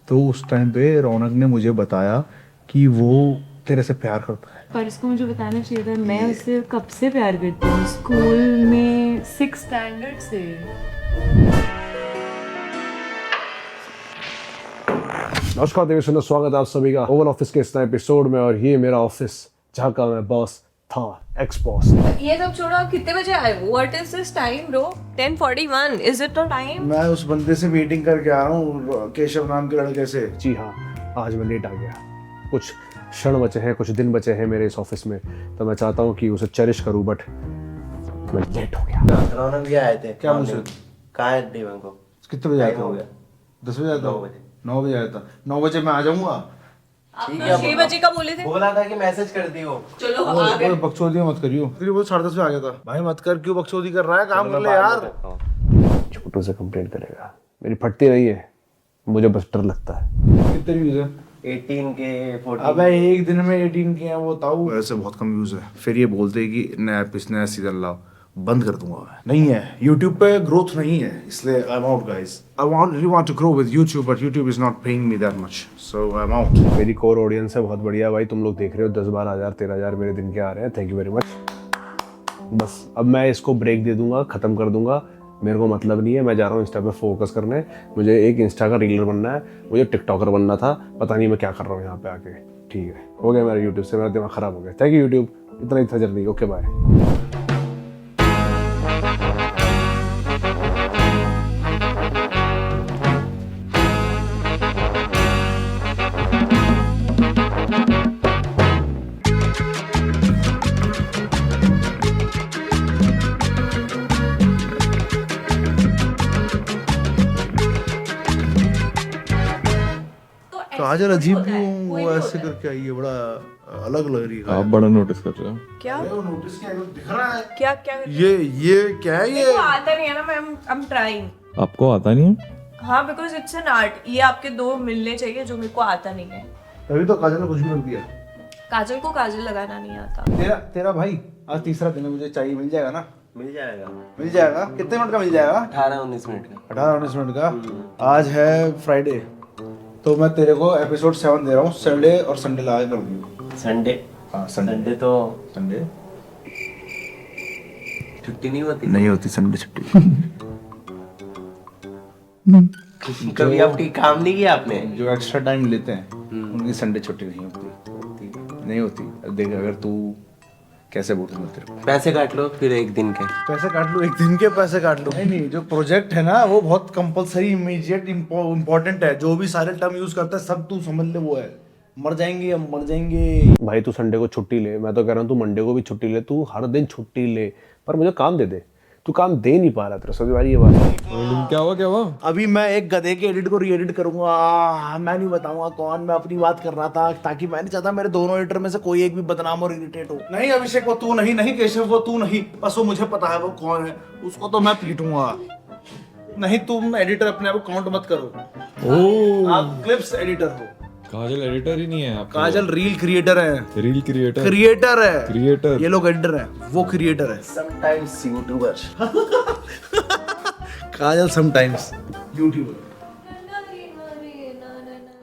तो उस टाइम पे रौनक ने मुझे बताया कि वो तेरे से प्यार करता है। पर इसको मुझे बताना चाहिए था, मैं उससे कब से प्यार करती हूँ, स्कूल में 6th स्टैंडर्ड से। नमस्कार देवी सुनो, स्वागत है आप सभी का ओवल ऑफिस के इस नए एपिसोड में। और ये मेरा ऑफिस जहाँ का मैं बॉस था, एक्स बॉस। ये सब छोड़ो, आप कितने बजे आए हो? What is this time bro? 10:41 is it the time? मैं उस बंदे से मीटिंग करके आया हूँ, केशव नाम के लड़के से। जी हाँ, आज मैं लेट आ गया। कुछ क्षण बचे हैं, कुछ दिन बचे हैं मेरे इस ऑफिस में, तो मैं चाहता हूँ कि उसे चेरिश करूँ, बट मैं लेट हो गया। रौनक भी आए थे। क्या मुझे कहाँ है देवन को? कितने बजे आया टाइम हो था? गया। 10 बजे आया था? 9 बजे। 9 बजे आया था। 9 बजे मैं आ जाऊंगा। ठीक आप है, 6 बजे का बोले थे। बोला था कि मैसेज कर दियो। चलो आ गए। बकचोदी मत करियो। फिर वो 10:30 पे आ गया था। भाई मत कर, क्यों बकचोदी कर रहा है? काम कर ले यार। छोटू से कंप्लेन करेगा, मेरी फटती नहीं है, मुझे बस डर लगता है। कितने व्यूज है? 18 के 14। अबे एक दिन में 18 के हैं वो ताऊ। वैसे बहुत कम व्यूज है। फिर ये बोलते हैं कि नया सीजन लाओ, बंद कर दूंगा मैं। नहीं है, YouTube पे ग्रोथ नहीं है, इसलिए I am out guys. I really want to grow with YouTube, but YouTube is not paying me that much, so I'm out. मेरी कोर ऑडियंस है बहुत बढ़िया भाई, तुम लोग देख रहे हो 10-12 हज़ार 13 हज़ार मेरे दिन के आ रहे हैं, थैंक यू वेरी मच। बस अब मैं इसको ब्रेक दे दूंगा, ख़त्म कर दूंगा, मेरे को मतलब नहीं है। मैं जा रहा हूँ इंस्टा पे फोकस करने। मुझे एक इंस्टा का रीलर बनना है, मुझे टिकटॉकर बनना था, पता नहीं मैं क्या कर रहा हूँ यहाँ पे आके। ठीक है, हो गया मेरा यूट्यूब से, मेरा दिमाग ख़राब हो गया। थैंक यू यूट्यूब, इतना ही था जर्नी। Okay bye. काजल अजीब क्यों वो ऐसे करके आई है? बड़ा अलग लग रही है। आप बड़ा नोटिस कर रहे हो। क्या वो नोटिस किया, दिख रहा है। क्या क्या ये क्या है ये? मेरे को आता नहीं है ना, मैं आई एम ट्राइंग। आपको आता नहीं है? हाँ, बिकॉज इट्स एन आर्ट। ये आपके दो मिलने चाहिए जो मेरे को आता नहीं है। अभी तो काजल ने कुछ भी कर दिया। काजल को काजल लगाना नहीं आता। तेरा भाई आज तीसरा दिन है, मुझे चाहिए, मिल जाएगा ना? मिल जाएगा। मिल जाएगा। कितने मिनट का मिल जाएगा? 18-19 मिनट का। 18-19 मिनट का। आज है फ्राइडे, तो मैं तेरे को एपिसोड 7 दे रहा हूँ। सैटरडे और संडे लगा कर दियो। संडे? हाँ संडे तो संडे छुट्टी नहीं होती। नहीं होती संडे छुट्टी। कभी आपकी काम नहीं किया आपने? जो एक्स्ट्रा टाइम लेते हैं उनकी संडे छुट्टी नहीं होती। नहीं होती। देख, अगर तू कैसे बोलूँ मैं तेरे को, पैसे काट लो फिर एक दिन के। पैसे काट लो, एक दिन के पैसे काट लो। नहीं, जो प्रोजेक्ट है ना वो बहुत कंपलसरी, इमीडिएट, इम्पोर्टेंट है। जो भी सारे टर्म यूज करता है सब तू समझ ले, वो है मर जाएंगे, हम मर जाएंगे। भाई तू संडे को छुट्टी ले, मैं तो कह रहा हूँ तू मंडे को भी छुट्टी ले, तू हर दिन छुट्टी ले, पर मुझे काम दे दे। तू काम दे नहीं पा रहा तेरा, सबसे बड़ी ये बात है। क्या हुआ? अभी मैं एक गधे के एडिट को री एडिट करूंगा। मैं नहीं बताऊंगा कौन। मैं अपनी बात कर रहा था, ताकि मैं नहीं चाहता मेरे दोनों एडिटर में से कोई एक भी बदनाम और इरिटेट हो। नहीं अभिषेक, वो तू नहीं, नहीं केशव, वो तू नहीं, बस वो मुझे पता है वो कौन है, उसको तो मैं पीटूंगा। नहीं, तुम एडिटर अपने आप को काउंट मत करो। आप क्लिप्स एडिटर हो। काजल एडिटर ही नहीं है आप। काजल रील क्रिएटर है। Reel creator. क्रिएटर है। क्रिएटर। ये लोग एडिटर हैं, वो क्रिएटर है। Sometimes YouTuber. Kajal sometimes YouTuber.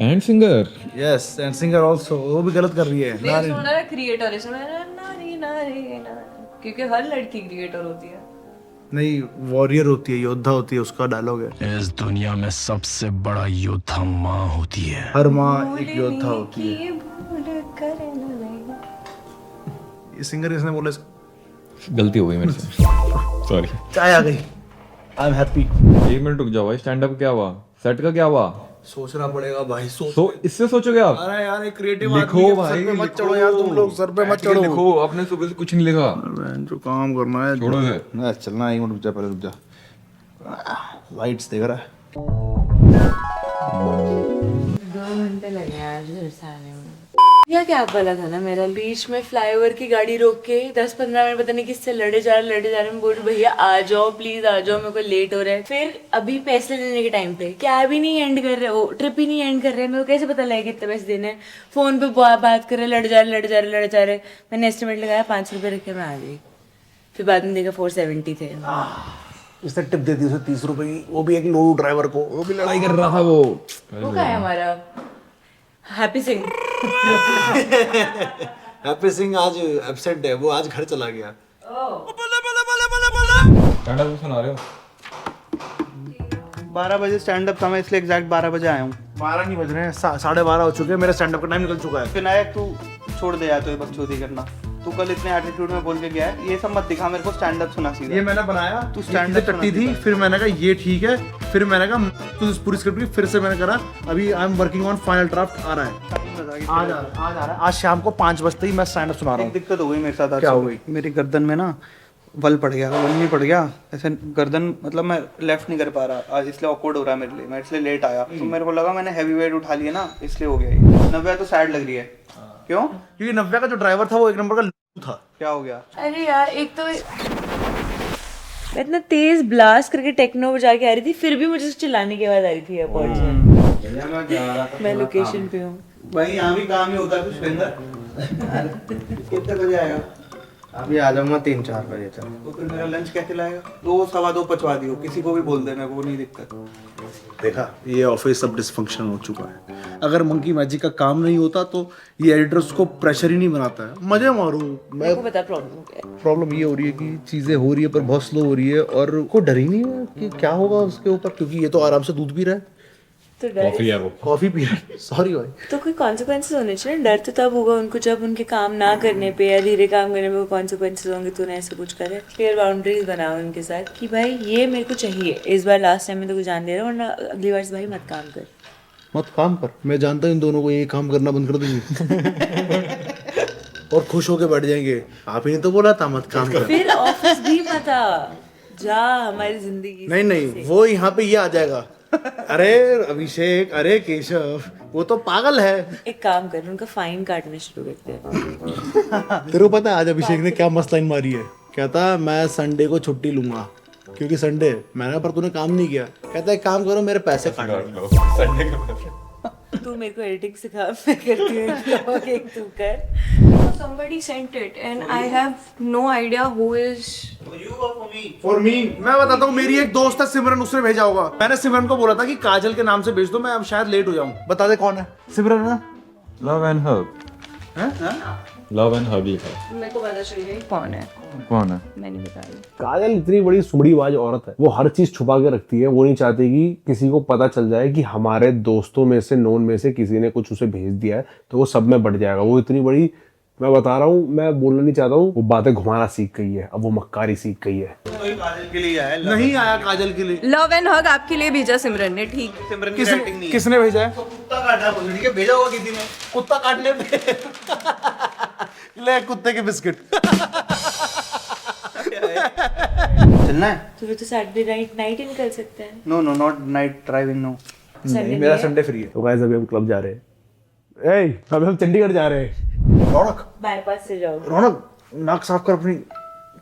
And singer. Yes, and singer also. वो भी गलत कर रही है। नहीं सुना है, क्रिएटर है। सुना है नारी नारी ना, क्योंकि हर लड़की क्रिएटर होती है। नहीं, वॉरियर होती है, योद्धा होती है, उसका डायलॉग है। इस दुनिया में सबसे बड़ा योद्धा माँ होती है। हर माँ एक योद्धा होती है। ये भूल कर नहीं। ये सिंगर किसने बोला? गलती हो गई मेरे से, सॉरी। चाय आ गई। I am happy. 1 मिनट रुक जाओ भाई। स्टैंड अप क्या हुआ? सेट का क्या हुआ? सोचना पड़ेगा भाई, सोच। तो इससे सोचोगे आप? अरे यार, एक क्रिएटिव लिखो भाई, सर पे मत चढ़ो यार, तुम लोग सर पे मत चढ़ो। लिखो। आपने सुबह से कुछ नहीं लिखा। जो काम करना है छोड़ो से। ना, चलना। एक मिनट रुक जा, पहले रुक जा। लाइट्स देख रहा है। 2 घंटे लगे आज घर से आने में। या क्या बोला था ना, मेरा बीच में फ्लाईओवर की गाड़ी रोक के 10-15 मिनट पता नहीं किससे लड़े जा रहे। मैं बोल रही भैया आ जाओ प्लीज, आ जाओ, मेरे को लेट हो रहा है। फिर अभी पैसे लेने के टाइम पे कैब ही नहीं एंड कर रहे, वो ट्रिप ही नहीं एंड कर रहे। मेरे को कैसे पता लगेगा कितने पैसे देने हैं? फोन पे बात कर रहे, लड़ जा रहे। मैंने एस्टिमेट लगाया 5 रुपये रखे, मैं आ गई। फिर बाद में देखा 470 थे। इसने टिप दे दी उसे 30 रुपए की, वो भी एक लोडू ड्राइवर को। वो भी लड़ाई कर रहा था वो क्या है हमारा हैप्पी सिंह? हैप्पी सिंह आज एब्सेंट है, वो आज घर चला गया। स्टैंड अप सुना रहे हो? 12 बजे स्टैंड अप था, मैं इसलिए एग्जैक्ट 12 बजे आया हूँ। 12 नहीं बज रहे हैं, 12:30 हो चुके हैं, मेरा स्टैंड अप का टाइम निकल चुका है। विनायक तू छोड़ दे यार, तो ये बकचोदी करना। तू कल इतने एटीट्यूड में बोल के गया है, ये सब मत दिखा मेरे को, स्टैंड अप सुना सीधा। ये मैंने बनाया, तू तू stand स्टैंड up टट्टी थी, सुना फिर मैंने कहा ये ठीक है, फिर मैंने कहा तू इस पूरी स्क्रिप्ट की फिर से मैंने करा, अभी I am working on final draft, आ रहा है आज आ रहा है। आज शाम को 5 बजे ही मैं स्टैंड अप सुना रहा एक हूँ। दिक्कत हो गई मेरे साथ आज। क्या हो सुबह। गई? मेरी गर्दन में ना वल पड़ गया, वल नहीं पड़ गया ऐसे, गर्दन मतलब मैं लेफ्ट नहीं कर पा रहा आज, इसलिए ऑकवर्ड हो रहा है मेरे लिए, मैं इसलिए लेट आया। तो मेरे को लगा मैंने हैवी वेट उठा लिया ना, इसलिए हो गया ये। नव्या तो सैड लग रही है। क्यों? क्योंकि नव्या का जो ड्राइवर था वो 1 नंबर का था। क्या हो गया? अरे यार एक तो मैं इतना तेज ब्लास्ट करके टेक्नो बजा के आ रही थी, फिर भी मुझे चिल्लाने की आवाज आ रही थी एयरपोर्ट से। मैं लोकेशन पे हूँ भाई, यहाँ भी काम ही होता है सुरेंद्र। कितने बजे आएगा? अभी आ जाऊंगा 3-4 बजे तक। तो फिर मेरा लंच कैसे लाएगा? 2-2:15 पचवा दियो, किसी को भी बोल दे, मेरे को नहीं दिक्कत। देखा, ये ऑफिस सब डिसफंक्शन हो चुका है। अगर मंकी मैजिक का काम नहीं होता तो ये एडिटर्स को प्रेशर ही नहीं बनाता है। मजे मारो। मेरे को पता प्रॉब्लम क्या है। प्रॉब्लम ये हो रही है कि चीजें हो रही है पर बहुत स्लो हो रही है, और कोई डर ही नहीं है कि क्या होगा उसके ऊपर, क्योंकि ये तो आराम से दूध पी रहा है, तो डर कॉफी है वो। कॉफी पी रहा है। सॉरी भाई। तो कोई कॉन्सिक्वेंसेस होने चाहिए। डर तो तब होगा उनको जब उनके काम ना करने पे या धीरे काम करने पे कॉन्सिक्वेंसेस होंगे। तूने ऐसे कुछ करे, क्लियर बाउंड्रीज बनाओ उनके साथ कि भाई ये मेरे को चाहिए, इस बार लास्ट टाइम में तो कुछ जान दे रहा हूँ, वरना अगली बार से भाई मत काम कर। मत काम कर, मैं जानता हूँ इन दोनों को ये काम करना बंद कर देंगे और खुश होके बैठ जाएंगे। आप ही ने तो बोला था मत काम कर। फिर ऑफिस भी मत आ जा हमारी जिंदगी से। नहीं, वो यहाँ पे ये आ जाएगा। अरे अभिषेक, अरे केशव, वो तो पागल है। एक काम कर, उनका फाइन काटना शुरू करते हैं। तेरे को पता है आज अभिषेक ने क्या मस्त लाइन मारी है? कहता मैं संडे को छुट्टी लूंगा क्योंकि संडे। मैंने कहा पर तूने काम नहीं किया। कहता है काम करो, मेरे पैसे काट लो। तू मेरे को एडिटिंग सिखा, मैं करती हूँ एक तू कर। Somebody sent it and I have no idea who is. For me, मैं बताता हूँ, मेरी एक दोस्त है सिमरन, उसने भेजा होगा। मैंने सिमरन को बोला था कि काजल के नाम से भेज दो, मैं अब शायद लेट हो जाऊँ। बता दे कौन है? सिमरन है ना? Love and hug. Love and hug लिखा है। मेरे को पता चल गया कौन है, कौन है? मैं नहीं बता रही। काजल इतनी बड़ी सुबड़ीबाज औरत है, वो हर चीज छुपा के रखती है। वो नहीं चाहती कि किसी को पता चल जाए कि हमारे दोस्तों में से, नोन में से किसी ने कुछ उसे भेज दिया है, तो वो सब में बढ़ जाएगा। वो इतनी बड़ी, मैं बता रहा हूँ, मैं बोलना नहीं चाहता हूँ, वो बातें घुमाना सीख गई है, अब वो मक्कारी सीख गई है। काजल के लिए आया, नहीं आया काजल के लिए। लव एंड हग आपके लिए भेजा सिमरन ने, ठीक। सिमरन की rating नहीं है। किसने भेजा है? कुत्ता काटना बोल रही है, भेजा होगा किसी ने। कुत्ता काटने पे ले कुत्ते के बिस्किट। चलना है? तो फिर तो सैटरडे नाइट ही निकल सकते हैं। No no, not night driving, no. नहीं, मेरा संडे फ्री है। तो गाइस अभी हम क्लब जा रहे हैं। अभी हम चंडीगढ़ जा रहे हैं। रौनक, बाईपास से जाओ। रौनक, नाक साफ कर अपनी।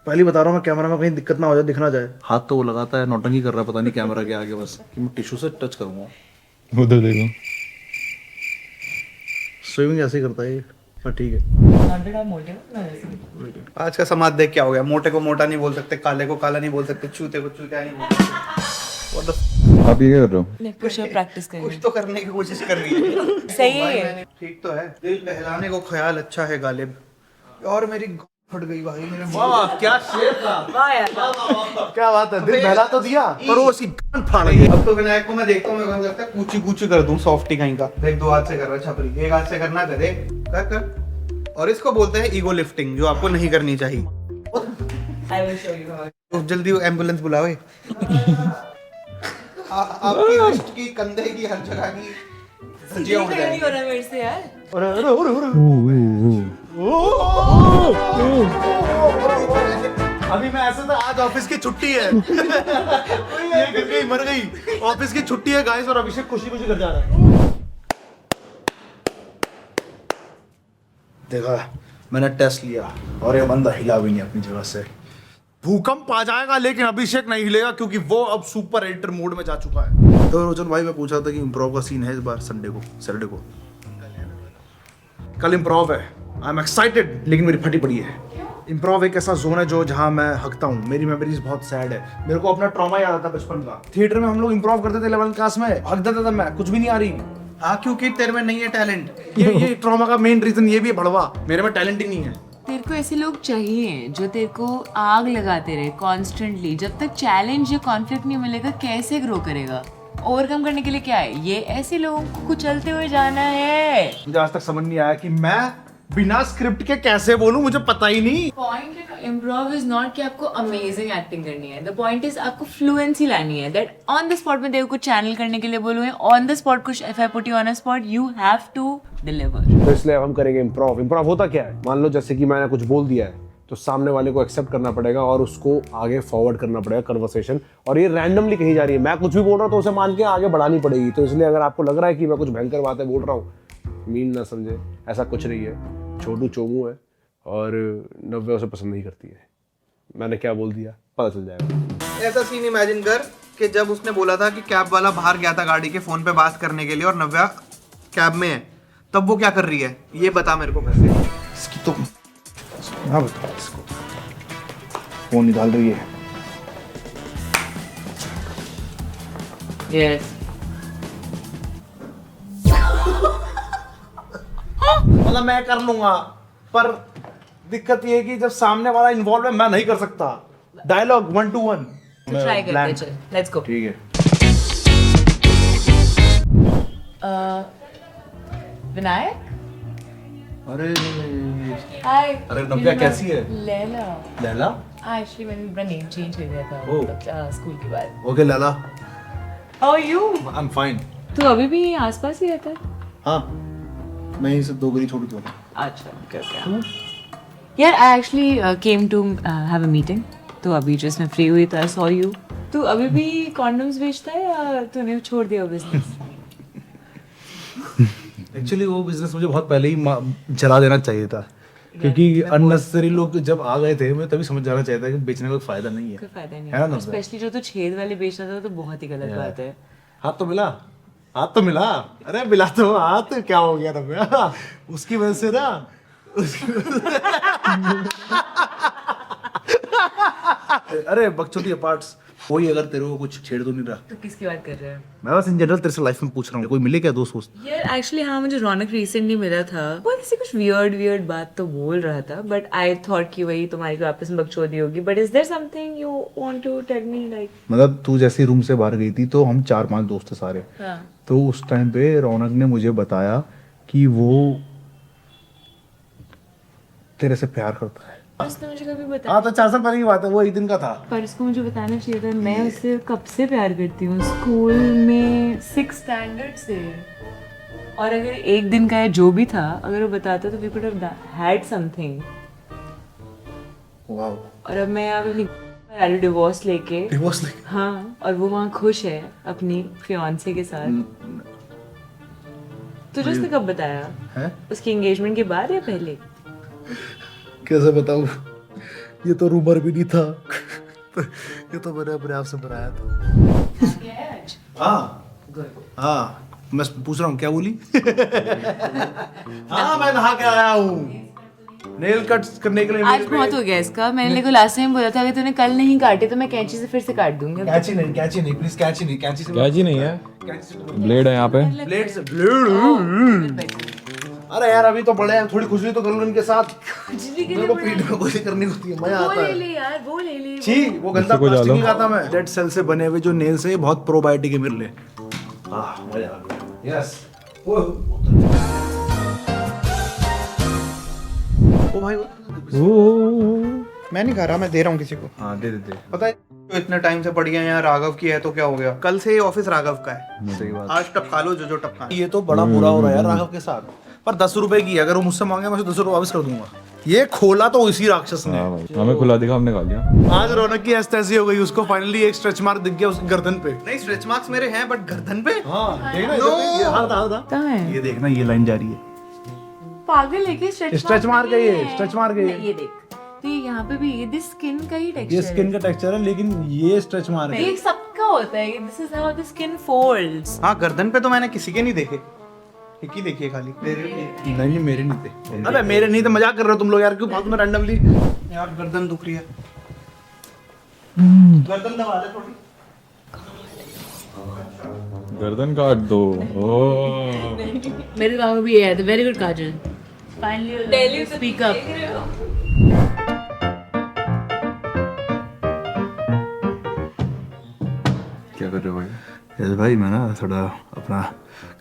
पहले बता रहा हूँ मैं, कैमरा में कहीं दिक्कत ना हो जाए, दिखना जाए। हाथ तो वो लगाता है, नौटंकी कर रहा है, पता नहीं कैमरा के आगे, बस कि मैं टिश्यू से टच करूंगा। उधर देखो। स्विमिंग ऐसे ही करता है ये, पर ठीक है। आज का समाज देख क्या हो गया? मोटे को मोटा नहीं बोल सकते, काले को काला नहीं बोल सकते, चूते को चूतिया नहीं बोल सकते। आप ये क्या कर रहे हो? मैं पुशअप प्रैक्टिस कर रही कुछ तो करने की कोशिश कर रही है। हूँ। सही है। ठीक तो है। दिल बहलाने को ख्याल अच्छा है गालिब। और मेरी फट गई भाई, मेरे वाह क्या शेर था। वाह यार। क्या बात है, दिल बहला तो दिया पर वो उसकी गांड फाड़ गई। अब तो विनायक को मैं देखता हूँ, मेरे को लगता है कूची कूची कर दूं, सॉफ्टी कहीं का। देख, 2 हाथ से कर रहा है छपरी, 1 हाथ से करना, करे कर कर। और इसको बोलते हैं ईगो लिफ्टिंग, जो आपको नहीं करनी चाहिए। I will show you. तो जल्दी एम्बुलेंस बुलाओ। आपकी रिस्ट की, कंधे की, हर जगह की धज्जियां उड़ नहीं जाएंगी। हो रहा मेरे से यार। अभी मैं ऐसे था, आज ऑफिस की छुट्टी है। ये गिर गई, मर गई। ऑफिस की छुट्टी है गाइस, और अभिषेक खुशी खुशी घर जा रहा है। देखा, मैंने टेस्ट लिया और ये बंदा हिला भी नहीं अपनी जगह से। भूकंप आ जाएगा लेकिन अभिषेक नहीं हिलेगा, क्योंकि वो अब सुपर एडिटर मोड में जा चुका है। तो रोजन भाई, मैं पूछा था कि इम्प्रोव का सीन है इस बार सैटरडे को। कल इम्प्रोव है, आई एम एक्साइटेड, लेकिन मेरी फटी पड़ी है। इम्प्रोव एक ऐसा जोन है जो जहाँ मैं हकता हूँ। मेरी मेमोरीज बहुत सैड है। मेरे को अपना ट्रॉमा याद आता बचपन का। थिएटर में हम लोग इम्प्रोव करते थे 11th क्लास में, हक देता था मैं, कुछ भी नहीं आ रही। हाँ, क्योंकि तेरे में नहीं है टैलेंट। ये ट्रॉमा का मेन रीजन ये भी है भड़वा, मेरे में टैलेंट ही नहीं है। तेरे को ऐसे लोग चाहिए जो तेरे को आग लगाते रहे कॉन्स्टेंटली। जब तक चैलेंज या कॉन्फ्लिक्ट नहीं मिलेगा कैसे ग्रो करेगा? ओवरकम करने के लिए क्या है? ये ऐसे लोगों को कुचलते हुए जाना है। मुझे आज तक समझ नहीं आया कि मैं बिना स्क्रिप्ट के कैसे बोलूं, मुझे पता ही नहीं। पॉइंट इम्प्रोव इज नॉट कि आपको अमेजिंग एक्टिंग करनी है। द पॉइंट इज आपको फ्लुएंसी लानी है। दैट ऑन द स्पॉट में देखो कुछ चैनल करने के लिए बोलूँ, ऑन द स्पॉट कुछ, if I put you on a spot you have to deliver. तो इसलिए हम करेंगे इम्प्रोव। इम्प्रोव होता क्या है? मान लो जैसे कि मैंने कुछ बोल दिया है तो सामने वाले को एक्सेप्ट करना पड़ेगा और उसको आगे फॉरवर्ड करना पड़ेगा कन्वर्सेशन। और ये रैंडमली कहीं जा रही है, मैं कुछ भी बोल रहा हूँ तो उसे मान के आगे बढ़ानी पड़ेगी। तो इसलिए अगर आपको लग रहा है कि मैं कुछ भयंकर बातें बोल रहा हूँ, मीन ना समझे, ऐसा कुछ नहीं है। छोटू चोमू है और नव्या उसे पसंद नहीं करती है। मैंने क्या बोल दिया पता चल जाएगा। ऐसा सीन इमेजिन कर कि जब उसने बोला था कि कैब वाला बाहर गया था गाड़ी के फोन पे बात करने के लिए और नव्या कैब में है, तब वो क्या कर रही है ये बता मेरे को कैसे। इसकी तो हाँ बता, इसको फोन निकाल रही है। यस मतलब मैं कर लूंगा, पर दिक्कत ये है कि जब सामने वाला इन्वॉल्व है मैं नहीं कर सकता। डायलॉग 1 to 1 तो ट्राई करते हैं, चल लेट्स गो। ठीक है। विनायक, अरे हाय। अरे नव्या कैसी है? लैला। लैला, एक्चुअली मैंने अपना नेम चेंज कर दिया था ओह। स्कूल के बाद। Okay Laila, how are you? I am fine. तू अभी भी यहीं आसपास ही रहता है? हाँ, मैं यहीं से 2 गली छोड़ के हूँ। अच्छा, ओके। यार I actually came to have a meeting, तो अभी जस्ट मैं फ्री हुई तो आई सॉ यू। तू अभी भी कॉन्डम्स बेचता है या तूने छोड़ दिया बिजनेस? एक्चुअली वो बिजनेस मुझे बहुत पहले ही जला देना चाहिए था, क्योंकि अननेसेसरी लोग जब आ गए थे मैं तभी समझ जाना चाहिए था कि बेचने का कोई फायदा नहीं है। कोई फायदा नहीं है ना? है, स्पेशली जो तू छेद वाले बेचता था तो बहुत ही गलत बात है। हाथ तो मिला, हाथ तो मिला। अरे मिला तो हाथ, क्या हो गया था उसकी वजह से ना, उसकी अरे बकचोदी पार्ट्स। कोई अगर तेरे को कुछ छेड़ तो नहीं रहा? तो किसकी बात कर रहे हैं? मैं बस इन जनरल तेरे से लाइफ में पूछ रहा हूँ, कोई मिले क्या दोस्त वोस्त? यार एक्चुअली हाँ, मुझे रौनक रिसेंटली मिला था। वो ऐसे कुछ वियर्ड बात तो बोल रहा था, बट आई थॉट कि वही तुम्हारी कोई आपस में बकचोदी होगी। But is there something you want to tell me? Like मतलब तू जैसे रूम से बाहर गई थी तो हम 4-5 दोस्त थे सारे। हाँ। तो उस टाइम पे रौनक ने मुझे बताया कि वो तेरे से प्यार करता है। उसने मुझे कभी बताया? हाँ, तो 4 साल पहले की बात है, वो एक दिन का था। पर उसको मुझे बताना चाहिए था। मैं उससे कब से प्यार करती हूँ, स्कूल में 6 स्टैंडर्ड से। और अगर एक दिन का है जो भी था, अगर वो बताता तो we could have had something. Wow. और अब मैं अपनी डिवोर्स लेके, हाँ, और वो वहाँ खुश है अपनी फियांसे के साथ। तुझे उसने कब बताया? है? उसकी एंगेजमेंट के बाद या पहले? कैसे बताऊँ, ये तो रूमर भी नहीं था। ये तो मैंने अपने आप से बनाया था। हाँ, मैं पूछ रहा हूँ क्या बोली? हाँ, मैं नहा के आया हूँ नेल कट करने के लिए। आज बहुत हो गया इसका। मैंने को लास्ट टाइम बोला था अगर तूने कल नहीं काटे तो मैं कैंची से फिर से काट दूंगी। कैंची नहीं प्लीज, कैंची नहीं, कैंची से क्या जी नहीं है, ब्लेड है यहाँ पे। ब्लेड से ब्लेड। अरे यार अभी तो बड़े हैं, थोड़ी खुजली तो कर लो इनके साथ। मेरे को पीठ में गोली करनी होती है, मजा आता है। यार वो ले ले। छी, वो गंदा प्लास्टिक नहीं खाता मैं। डेड सेल से बने हुए जो नेल्स है बहुत प्रोबायोटिक है मेरे लिए। मजा आ गया। यस। ओ भाई, मैं नहीं खा रहा, मैं दे रहा हूँ किसी को। हाँ दे दे। पता है तो इतने टाइम से पड़ गया यहाँ राघव की है तो क्या हो गया? कल से ऑफिस राघव का है। सही बात। आज टपका लो जो टपका। ये तो बड़ा बुरा हो रहा है यार राघव के साथ। पर 10 रुपए की, अगर वो मुझसे मांगे मैं 10 रुपए वापस कर दूंगा। ये खोला तो इसी राक्षस ने। हाँ भाई, हमें खुला दिखा, हमने खा लिया। आज रौनक की ऐसी हो गई, उसको फाइनली एक स्ट्रेच मार्क दिख गया उसकी गर्दन पे। नहीं, स्ट्रेच मार्क्स मेरे हैं बट गर्दन पे। हाँ देखना, ये हाथ था। कहाँ है? ये देखना, ये लाइन जा रही है। पागल है क्या? स्ट्रेच मार गई है, स्ट्रेच मार गई है। ये देख, तो ये यहाँ पे भी ये स्किन का ही टेक्सचर ये स्किन का टेक्सचर है, लेकिन ये स्ट्रेच मार है। गई। ये सबका होता है। This is how the skin folds. हाँ, गर्दन पे तो मैंने किसी के नहीं देखे, एक ही देखी है खाली। नहीं मेरे नहीं थे। अरे मेरे नहीं थे, मजाक कर रहे हो तुम लोग यार, क्यों फालतू में रैंडमली। यार गर्दन दुख रही है, गर्दन दबा ले थोड़ी। गर्दन काट दो। मेरे दिमाग में भी ये है, वेरी गुड काजल, फाइनली दिल्ली स्पीक अप। क्या कर रहे हो भाई? यस भाई, मैं ना थोड़ा अपना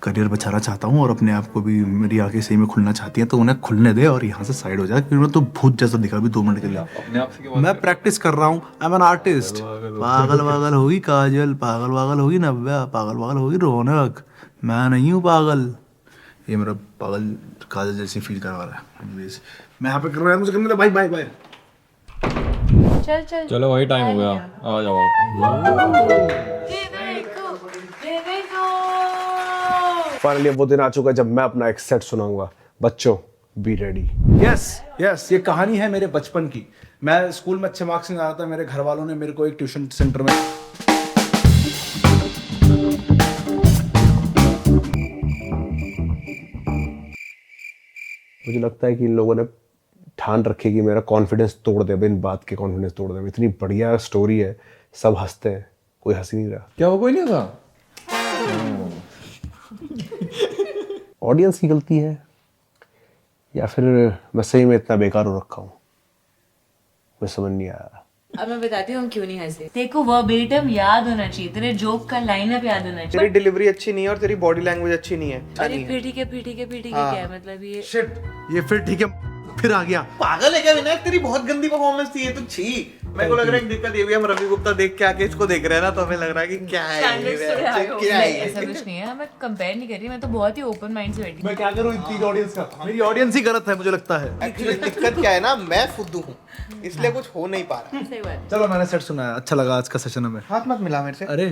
करियर बचाना चाहता हूँ और अपने आप को भी, मेरी आंखें सही में खुलना चाहती हैं तो उन्हें खुलने दे और यहाँ से साइड हो जाए, क्योंकि मैं तो भूत जैसा दिखा भी 2 मिनट के लिए। अपने आप से मैं प्रैक्टिस कर रहा हूँ, आई एम एन आर्टिस्ट। पागल वागल होगी काजल, पागल वागल होगी नव्या, पागल वागल होगी रौनक, मैं नहीं हूँ पागल। ये मेरा पागल काजल जैसी फील करवा रहा है। Anyways, मैं यहाँ पे कर रहा हूँ, मुझे करने दे। Bye bye bye. चल चल चलो भाई, टाइम हो गया, आ जाओ आप। फाइनली वो दिन आ चुका है जब मैं अपना एक सेट सुनाऊंगा। बच्चों, बी रेडी। यस यस, ये कहानी है मेरे बचपन की। मैं स्कूल में अच्छे मार्क्स से आ रहा था, मेरे घर वालों ने मेरे को एक ट्यूशन सेंटर में मुझे लगता है कि इन लोगों ने ठान रखे कि मेरा कॉन्फिडेंस तोड़ दे, इन बात के कॉन्फिडेंस तोड़ दे। इतनी बढ़िया स्टोरी है, सब हंसते हैं, कोई हंस ही नहीं रहा। क्या वो कोई नहीं था? ऑडियंस की गलती है या फिर मैं सही में इतना बेकार हो रखा हूँ, मुझे समझ नहीं आया। अब मैं बताती हूँ हम क्यों नहीं हंसे। देखो वर्बेटम याद होना चाहिए, तेरे जोक का लाइनअप याद होना चाहिए। तेरी डिलीवरी अच्छी नहीं है और तेरी बॉडी लैंग्वेज अच्छी नहीं है। अरे फिर ठीक है, फिर ठीक है, फिर ठीक है, क्या है मतलब ये? शिट, ये फिर ठीक है, फिर आ गया। पागल है क्या विनायक? तेरी बहुत गंदी परफॉर्मेंस थी ये तो। छी, मेरे को लग रहा है एक दिक्कत ये भी, हम रवि गुप्ता देख के आके इसको देख रहे हैं ना, तो हमें लग रहा है कि क्या है ये, क्या है ये? ऐसा कुछ नहीं है, मैं कंपेयर नहीं कर रही, मैं तो बहुत ही ओपन माइंड से बैठी मैं क्या करूँ इतनी ऑडियंस का? मेरी ऑडियंस ही गलत है, मुझे लगता है। एक्चुअली दिक्कत क्या है ना, मैं फुद्दू हूँ, इसलिए कुछ हो नहीं पा रहा। सही बात। चलो, मैंने सेट सुना है, अच्छा लगा आज का सेशन हमें। हाथ मत मिला मेरे से। अरे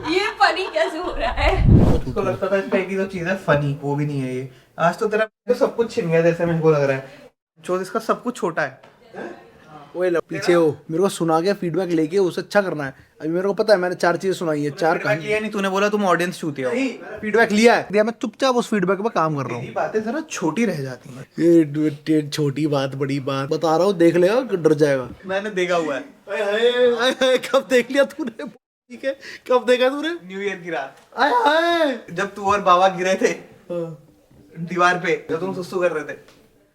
ये फनी कैसे हो रहा है? उसको लगता था इसका एक ही तो चीज है फनी, वो भी नहीं है ये। आज तो तेरा तो सब कुछ छिन गया जैसे मेरे को लग रहा है। जो इसका सब कुछ छोटा है। ओए पीछे हो, मेरे को सुना गया, फीडबैक लेके उसे अच्छा करना है। अभी मेरे को पता है, मैंने 4 चीजें सुनाई है, 4 कहानी ये नहीं, तूने बोला तुम ऑडियंस चूतिया हो। फीडबैक लिया है, दिया, मैं चुपचाप उस फीडबैक पे काम कर रहा हूँ। बातें जरा छोटी रह जाती हैं। ये छोटी बात बड़ी बात बता रहा हूँ, देख लेगा डर जाएगा। मैंने देखा हुआ है। कब देख लिया तूने? ठीक है, कब देखा तूने? न्यू ईयर की रात, जब तू और बाबा गिरे थे दीवार पे, जब तुम सुसु कर रहे थे।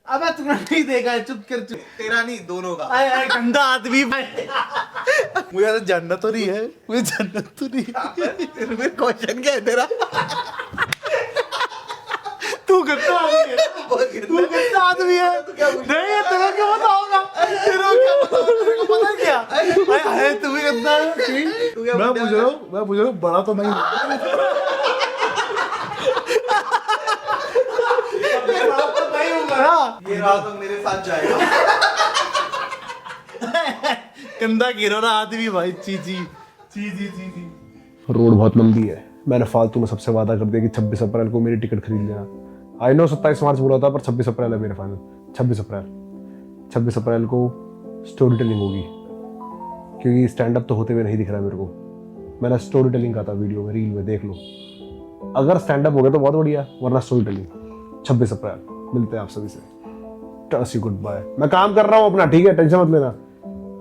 अबे तूने नहीं देखा है, चुप कर चुप। तेरा नहीं, दोनों का। गंदा आदमी। मुझे तो जानना तो नहीं है, मुझे जानना तो नहीं है। क्वेश्चन क्या है तेरा? तू गंदा आदमी है, तू गंदा आदमी है। नहीं है, तेरा क्या पता होगा? तेरे को पता क्या? है तू भी गंदा है। मैं पूछ रहा हूँ, बड़ा तो नहीं हूँ। ये रात तो मेरे साथ जाएगा। गंदा गिरो ना आदमी भाई। ची। रोड बहुत लंबी है, मैंने फालतू में सबसे वादा कर दिया कि 26 अप्रैल को मेरी टिकट खरीद लेना। आई नो 27 मार्च बोला था, पर 26 अप्रैल है मेरे फाइनल। 26 अप्रैल को स्टोरी टेलिंग होगी, क्योंकि स्टैंड अप तो होते हुए नहीं दिख रहा है मेरे को। मैंने स्टोरी टेलिंग कहा था वीडियो में, रील में, देख लो। अगर स्टैंड अप हो गया तो बहुत बढ़िया, वरना स्टोरी टेलिंग। 26 अप्रैल मिलते हैं आप सभी से। टस यू गुड बाय। मैं काम कर रहा हूँ अपना, ठीक है, टेंशन मत लेना।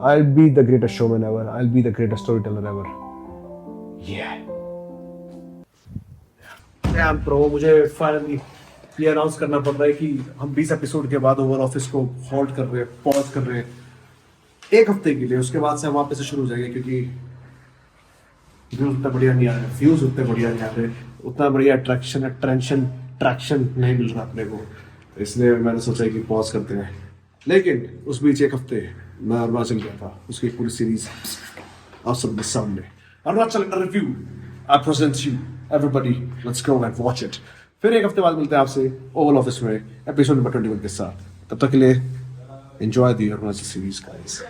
I'll be the greatest showman ever. I'll be the greatest storyteller ever. Yeah. Damn bro, मुझे फाइनली ये अनाउंस करना पड़ रहा है कि हम 20 एपिसोड के बाद ओवर ऑफिस को होल्ड कर रहे हैं, पॉज कर रहे हैं 1 हफ्ते के लिए। उसके बाद से हम वापस से शुरू हो जाएंगे, क्योंकि व्यूज उतना बढ़िया नहीं आ रहे, व्यूज उतने बढ़िया नहीं आ रहे, उतना बढ़िया ट्रैक्शन नहीं मिल रहा अपने को। इसलिए मैंने सोचा कि पॉज करते हैं। लेकिन उस बीच 1 हफ्ते मैं अरुणाचल गया था, उसकी पूरी सीरीज आप सबके सामने। Arunachal in review, I present you everybody, let's go and watch it. फिर 1 हफ्ते बाद मिलते हैं आपसे ओवल ऑफिस में एपिसोड नंबर 21 के साथ। तब तक के लिए enjoy the Arunachal series guys.